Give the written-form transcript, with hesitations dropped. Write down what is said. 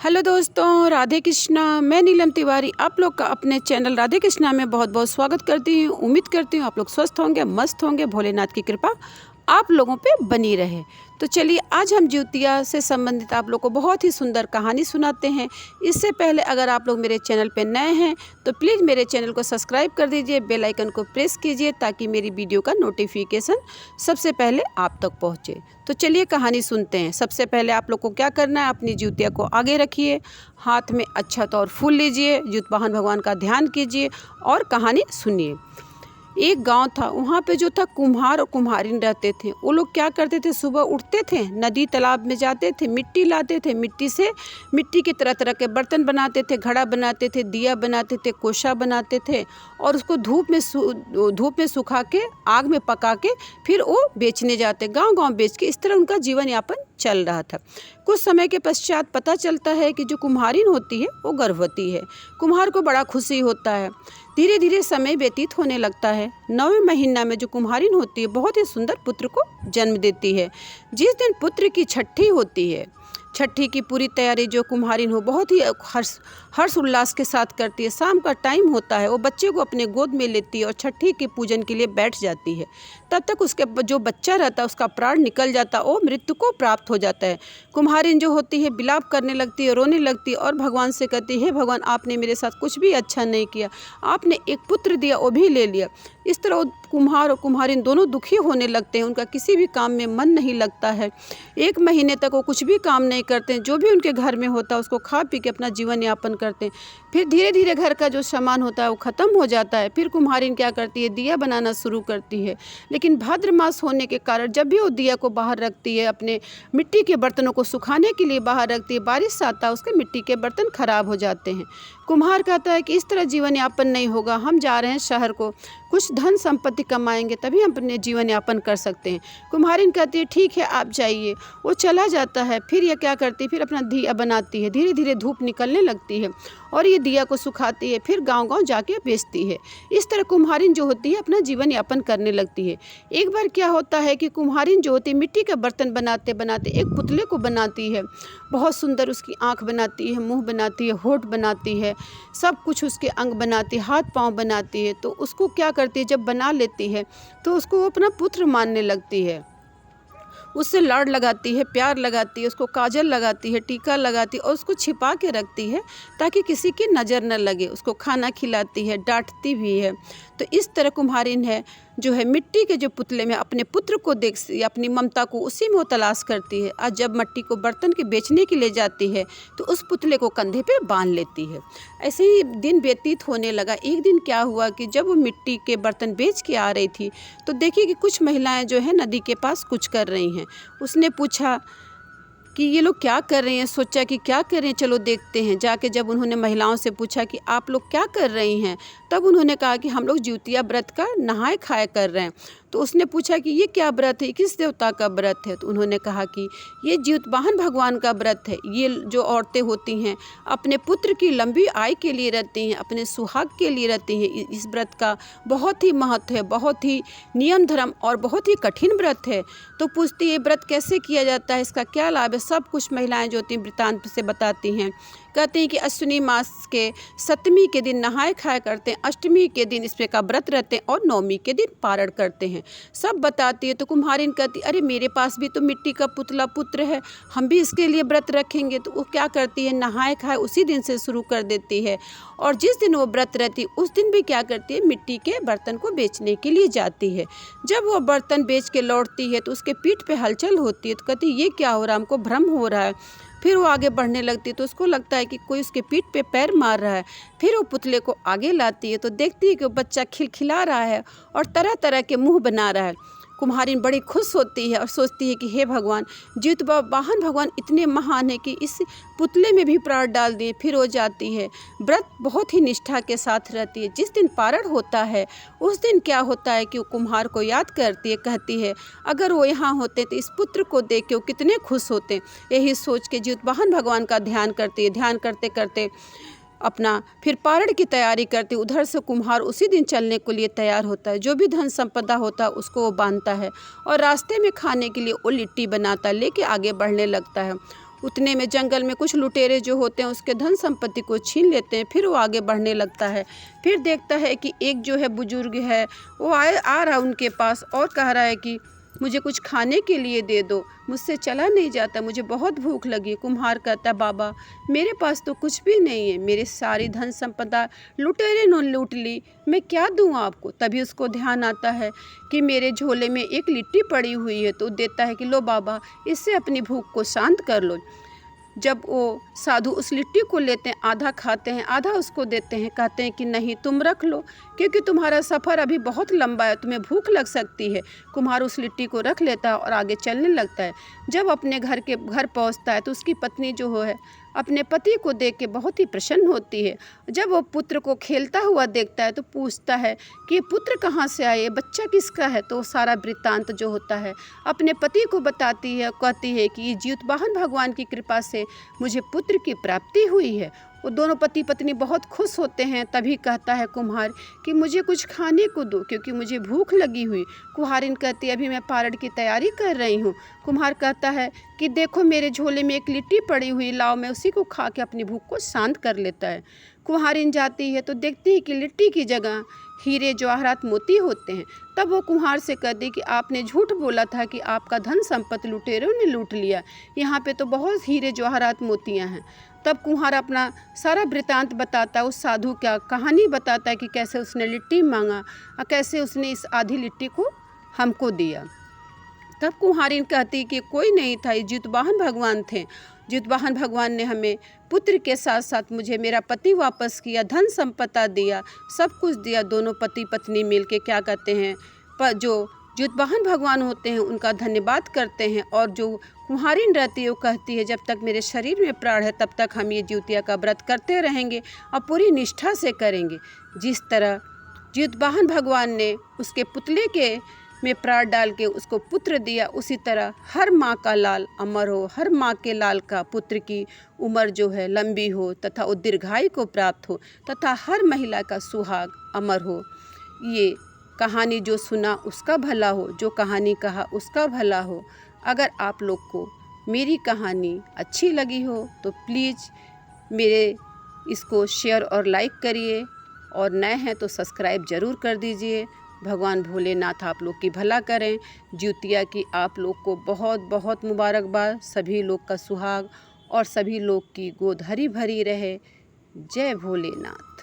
Hello दोस्तों, राधे कृष्णा। मैं नीलम तिवारी आप लोग का अपने चैनल राधे कृष्णा में बहुत बहुत स्वागत करती हूँ। उम्मीद करती हूँ आप लोग स्वस्थ होंगे, मस्त होंगे। भोलेनाथ की कृपा आप लोगों पे बनी रहे। तो चलिए आज हम जिउतिया से संबंधित आप लोग को बहुत ही सुंदर कहानी सुनाते हैं। इससे पहले अगर आप लोग मेरे चैनल पे नए हैं तो प्लीज़ मेरे चैनल को सब्सक्राइब कर दीजिए, बेल आइकन को प्रेस कीजिए ताकि मेरी वीडियो का नोटिफिकेशन सबसे पहले आप तक पहुँचे। तो चलिए कहानी सुनते हैं। सबसे पहले आप लोग को क्या करना है, अपनी जिउतिया को आगे रखिए, हाथ में अक्षत और फूल लीजिए, ज्योतिवाहन भगवान का ध्यान कीजिए और कहानी सुनिए। एक गांव था, वहाँ पे जो था कुम्हार और कुम्हारिन रहते थे। वो लोग क्या करते थे, सुबह उठते थे, नदी तालाब में जाते थे, मिट्टी लाते थे, मिट्टी के तरह तरह के बर्तन बनाते थे, घड़ा बनाते थे, दिया बनाते थे, कोशा बनाते थे और उसको धूप में सुखा के आग में पका के फिर वो बेचने जाते, गांव गांव बेच के। इस तरह उनका जीवन यापन चल रहा था। कुछ समय के पश्चात पता चलता है कि जो कुम्हारिन होती है वो गर्भवती है। कुम्हार को बड़ा खुशी होता है। धीरे धीरे समय व्यतीत होने लगता है। 9वें महीना में जो कुम्हारिन होती है बहुत ही सुंदर पुत्र को जन्म देती है। जिस दिन पुत्र की छठी होती है, छठी की पूरी तैयारी जो कुम्हारिन हो बहुत ही हर्ष उल्लास के साथ करती है। शाम का टाइम होता है, वो बच्चे को अपने गोद में लेती है और छठी के पूजन के लिए बैठ जाती है। तब तक उसके जो बच्चा रहता है उसका प्राण निकल जाता है, वो मृत्यु को प्राप्त हो जाता है। कुम्हारिन जो होती है विलाप करने लगती है, रोने लगती है और भगवान से कहती है, हे भगवान, आपने मेरे साथ कुछ भी अच्छा नहीं किया, आपने एक पुत्र दिया वो भी ले लिया। इस तरह कुम्हार और कुम्हारिन दोनों दुखी होने लगते हैं। उनका किसी भी काम में मन नहीं लगता है। 1 महीने तक वो कुछ भी काम नहीं करते हैं। जो भी उनके घर में होता है उसको खा पी के अपना जीवन यापन करते हैं। फिर धीरे धीरे घर का जो सामान होता है वो ख़त्म हो जाता है। फिर कुम्हारिन क्या करती है, दिया बनाना शुरू करती है। लेकिन भाद्र मास होने के कारण जब भी वो दिया को बाहर रखती है, अपने मिट्टी के बर्तनों को सुखाने के लिए बाहर रखती है, बारिश आता है, उसके मिट्टी के बर्तन खराब हो जाते हैं। कुम्हार कहता है कि इस तरह जीवन यापन नहीं होगा, हम जा रहे हैं शहर को, कुछ धन संपत्ति कमाएंगे तभी हम अपने जीवन यापन कर सकते हैं। कुम्हारिन कहती है ठीक है आप जाइए। वो चला जाता है। फिर ये क्या करती है, फिर अपना दिया बनाती है। धीरे धीरे धूप निकलने लगती है और ये दिया को सुखाती है, फिर गांव गांव जाके बेचती है। इस तरह कुम्हारिन जो होती है अपना जीवन यापन करने लगती है। एक बार क्या होता है कि कुम्हारिन जो होती है मिट्टी का बर्तन बनाते बनाते एक पुतले को बनाती है। बहुत सुंदर उसकी आँख बनाती है, मुँह बनाती है, होठ बनाती है, सब कुछ उसके अंग बनाती है, हाथ पाँव बनाती है। तो उसको क्या करती है, जब बना लेती है तो उसको वो अपना पुत्र मानने लगती है। उससे लाड़ लगाती है, प्यार लगाती है, उसको काजल लगाती है, टीका लगाती है और उसको छिपा के रखती है ताकि किसी की नज़र न लगे। उसको खाना खिलाती है, डांटती भी है। तो इस तरह कुम्हारिन है जो है मिट्टी के जो पुतले में अपने पुत्र को देख अपनी ममता को उसी में वो तलाश करती है। और जब मिट्टी को बर्तन के बेचने के लिए जाती है तो उस पुतले को कंधे पे बांध लेती है। ऐसे ही दिन व्यतीत होने लगा। एक दिन क्या हुआ कि जब वो मिट्टी के बर्तन बेच के आ रही थी तो देखी कि कुछ महिलाएं जो है नदी के पास कुछ कर रही हैं। उसने पूछा कि ये लोग क्या कर रहे हैं। सोचा कि क्या कर रहे हैं, चलो देखते हैं। जाके जब उन्होंने महिलाओं से पूछा कि आप लोग क्या कर रही हैं, तब उन्होंने कहा कि हम लोग जिउतिया व्रत का नहाए खाए कर रहे हैं। तो उसने पूछा कि ये क्या व्रत है, किस देवता का व्रत है। तो उन्होंने कहा कि ये ज्योतिवाहन भगवान का व्रत है। ये जो औरतें होती हैं अपने पुत्र की लंबी आयु के लिए रहती हैं, अपने सुहाग के लिए रहती हैं। इस व्रत का बहुत ही महत्व है, बहुत ही नियम धर्म और बहुत ही कठिन व्रत है। तो पूछती है व्रत कैसे किया जाता है, इसका क्या लाभ है। सब कुछ महिलाएं जो होती हैं वृत्तांत से बताती हैं। कहते हैं कि अश्विनी मास के 7वीं के दिन नहाए खाए करते हैं, 8वीं के दिन इस पे का व्रत रहते हैं और 9वीं के दिन पारण करते हैं। सब बताती है। तो कुम्हारिन कहती अरे मेरे पास भी तो मिट्टी का पुतला पुत्र है, हम भी इसके लिए व्रत रखेंगे। तो वो क्या करती है, नहाए खाए उसी दिन से शुरू कर देती है और जिस दिन वो व्रत रहती है उस दिन भी क्या करती है, मिट्टी के बर्तन को बेचने के लिए जाती है। जब वो बर्तन बेच के लौटती है तो उसके पीठ पे हलचल होती है। तो कहती ये क्या हो रहा है, हमको भ्रम हो रहा है। फिर वो आगे बढ़ने लगती है तो उसको लगता है कि कोई उसके पीठ पे पैर मार रहा है। फिर वो पुतले को आगे लाती है तो देखती है कि वो बच्चा खिलखिला रहा है और तरह तरह के मुंह बना रहा है। कुम्हारिन बड़ी खुश होती है और सोचती है कि हे भगवान, ज्योतिवाहन भगवान इतने महान है कि इस पुतले में भी प्राण डाल दिए। फिर हो जाती है व्रत बहुत ही निष्ठा के साथ रहती है। जिस दिन पारण होता है उस दिन क्या होता है कि वो कुम्हार को याद करती है, कहती है अगर वो यहाँ होते तो इस पुत्र को देख के वो कितने खुश होते। यही सोच के ज्योतिवाहन भगवान का ध्यान करती है। ध्यान करते करते अपना फिर पारण की तैयारी करती। उधर से कुम्हार उसी दिन चलने के लिए तैयार होता है। जो भी धन संपदा होता है उसको वो बांधता है और रास्ते में खाने के लिए वो लिट्टी बनाता है, लेके आगे बढ़ने लगता है। उतने में जंगल में कुछ लुटेरे जो होते हैं उसके धन संपत्ति को छीन लेते हैं। फिर वो आगे बढ़ने लगता है। फिर देखता है कि एक जो है बुजुर्ग है वो आ रहा उनके पास और कह रहा है कि मुझे कुछ खाने के लिए दे दो, मुझसे चला नहीं जाता, मुझे बहुत भूख लगी। कुम्हार कहता है बाबा मेरे पास तो कुछ भी नहीं है, मेरी सारी धन संपदा लुटेरे ने लूट ली, मैं क्या दूँ आपको। तभी उसको ध्यान आता है कि मेरे झोले में एक लिट्टी पड़ी हुई है। तो देता है कि लो बाबा इससे अपनी भूख को शांत कर लो। जब वो साधु उस लिट्टी को लेते हैं, आधा खाते हैं, आधा उसको देते हैं, कहते हैं कि नहीं तुम रख लो क्योंकि तुम्हारा सफ़र अभी बहुत लंबा है, तुम्हें भूख लग सकती है। कुम्हार उस लिट्टी को रख लेता है और आगे चलने लगता है। जब अपने घर पहुंचता है तो उसकी पत्नी जो है अपने पति को देख के बहुत ही प्रसन्न होती है। जब वो पुत्र को खेलता हुआ देखता है तो पूछता है कि पुत्र कहाँ से आए, बच्चा किसका है। तो सारा वृत्तांत जो होता है अपने पति को बताती है, कहती है कि ज्योतिवाहन भगवान की कृपा से मुझे पुत्र की प्राप्ति हुई है। वो दोनों पति पत्नी बहुत खुश होते हैं। तभी कहता है कुम्हार कि मुझे कुछ खाने को दो क्योंकि मुझे भूख लगी हुई। कुम्हारिन कहती है अभी मैं पारण की तैयारी कर रही हूँ। कुम्हार कहता है कि देखो मेरे झोले में एक लिट्टी पड़ी हुई, लाओ मैं उसी को खा के अपनी भूख को शांत कर लेता है। कुम्हारिन जाती है तो देखती है कि लिट्टी की जगह हीरे जवाहरात मोती होते हैं। तब वो कुम्हार से कहती कि आपने झूठ बोला था कि आपका धन संपत्ति लुटेरों ने लूट लिया, यहाँ पे तो बहुत हीरे जवाहरात मोतियाँ हैं। तब कुम्हार अपना सारा वृतांत बताता है, उस साधु का कहानी बताता है कि कैसे उसने लिट्टी मांगा और कैसे उसने इस आधी लिट्टी को हमको दिया। तब कुम्हारिन कहती कि कोई नहीं था, ये ज्योतिवाहन भगवान थे। ज्योतिवाहन भगवान ने हमें पुत्र के साथ साथ मुझे मेरा पति वापस किया, धन संपदा दिया, सब कुछ दिया। दोनों पति पत्नी मिल के क्या कहते हैं, पर जो ज्योतिवाहन भगवान होते हैं उनका धन्यवाद करते हैं। और जो कुम्हारिन रहती है वो कहती है जब तक मेरे शरीर में प्राण है तब तक हम ये ज्योतिया का व्रत करते रहेंगे और पूरी निष्ठा से करेंगे। जिस तरह ज्योतिवाहन भगवान ने उसके पुतले के में प्राण डाल के उसको पुत्र दिया, उसी तरह हर माँ का लाल अमर हो, हर माँ के लाल का पुत्र की उम्र जो है लंबी हो तथा वो दीर्घायु को प्राप्त हो तथा हर महिला का सुहाग अमर हो। ये कहानी जो सुना उसका भला हो, जो कहानी कहा उसका भला हो। अगर आप लोग को मेरी कहानी अच्छी लगी हो तो प्लीज़ मेरे इसको शेयर और लाइक करिए, और नए हैं तो सब्सक्राइब ज़रूर कर दीजिए। भगवान भोलेनाथ आप लोग की भला करें। ज्योतिया की आप लोग को बहुत बहुत मुबारकबाद। सभी लोग का सुहाग और सभी लोग की गोद हरी भरी रहे। जय भोलेनाथ।